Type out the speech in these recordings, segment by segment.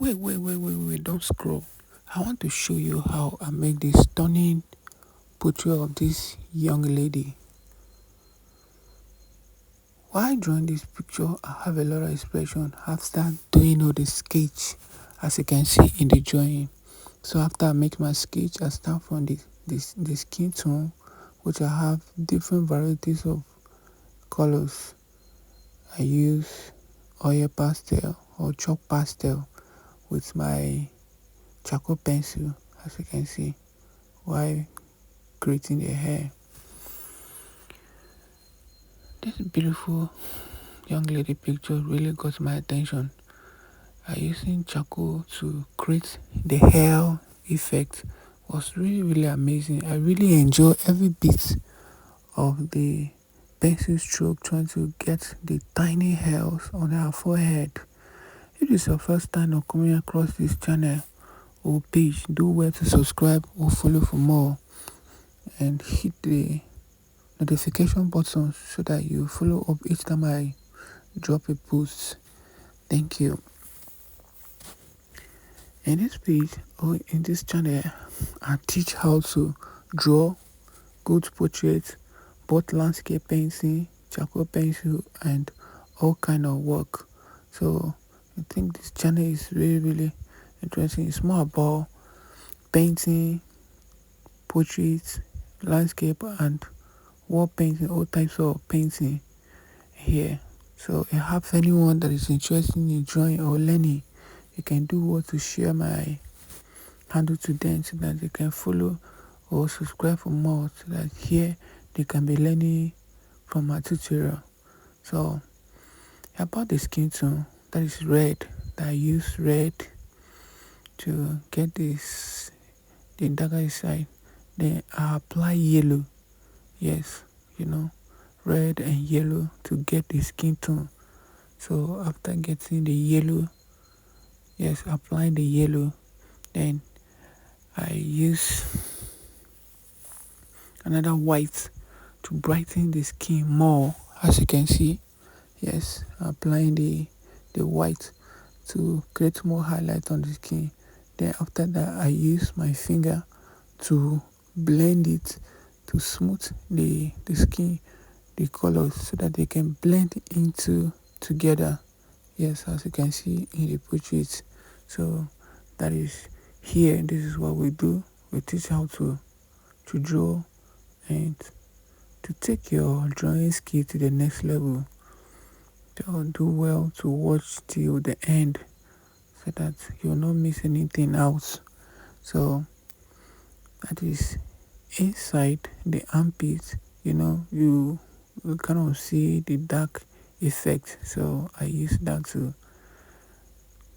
Wait, don't scroll. I want to show you how I make this stunning portrait of this young lady. While drawing this picture, I have a lot of expression after doing all the sketch, as you can see in the drawing. So after I make my sketch, I start from the skin tone, which I have different varieties of colors. I use oil pastel or chalk pastel with my charcoal pencil, as you can see, while creating the hair. This beautiful young lady picture really got my attention. I using charcoal to create the hair effect was really amazing. I really enjoy every bit of the pencil stroke trying to get the tiny hairs on her forehead. If this is your first time of coming across this channel or page, do well to subscribe or follow for more and hit the notification button so that you follow up each time I drop a post. Thank you. In this page or in this channel, I teach how to draw good portraits, both landscape painting, charcoal pencil, and all kind of work. So I think this channel is really interesting. It's more about painting, portraits, landscape, and wall painting, all types of painting here. So if you have anyone that is interested in drawing or learning, you can do well to share my handle to them so that they can follow or subscribe for more, so that here they can be learning from my tutorial. So about the skin tone, that is red, that I use red to get this the darker side. Then I apply yellow, yes, red and yellow to get the skin tone. So after getting the yellow, yes, applying the yellow, then I use another white to brighten the skin more, as you can see. Yes, applying the white to create more highlight on the skin. Then after that, I use my finger to blend it to smooth the skin, the colors, so that they can blend into together. Yes, as you can see in the portrait. So that is here. This is what we do. We teach how to draw and to take your drawing skill to the next level. So do well to watch till the end so that you'll not miss anything else. So that is inside the armpit, you kind of see the dark effect. So I use that to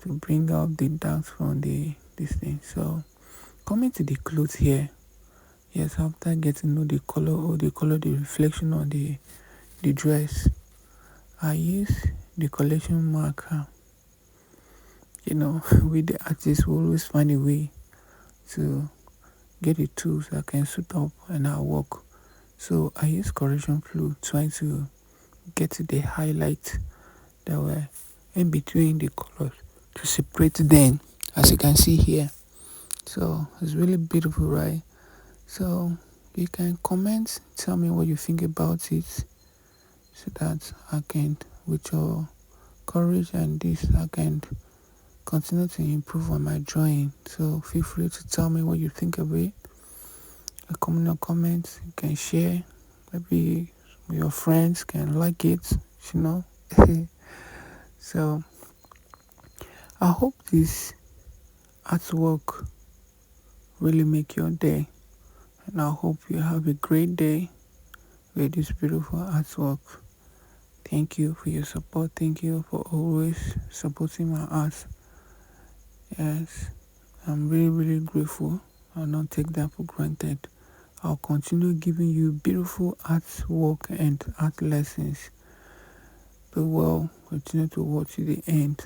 bring out the dark from this thing. So coming to the clothes here, yes, after getting to know the color, the reflection on the dress, I use the collection marker. With the artist, we always find a way to get the tools that can suit up and our work. So I use correction fluid trying to get the highlight that were in between the colors to separate them, as you can see here. So it's really beautiful, right? So you can comment, tell me what you think about it, so that I can, with your courage and this, I can continue to improve on my drawing. So feel free to tell me what you think of it. A comment, you can share. Maybe your friends can like it, So I hope this artwork really make your day, and I hope you have a great day with this beautiful artwork. Thank you for your support. Thank you for always supporting my art. Yes, I'm really grateful. I'll not take that for granted. I'll continue giving you beautiful artwork and art lessons. But well, continue to watch to the end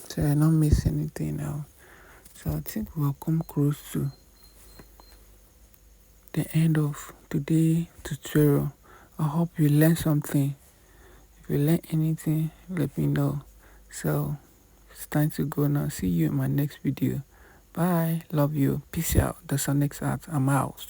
so I don't miss anything now. So I think we'll come close to the end of today's tutorial. I hope you learned something. If you learn anything, let me know. So It's time to go now. See you in my next video. Bye. Love you. Peace out. Dasunnex out. I'm out.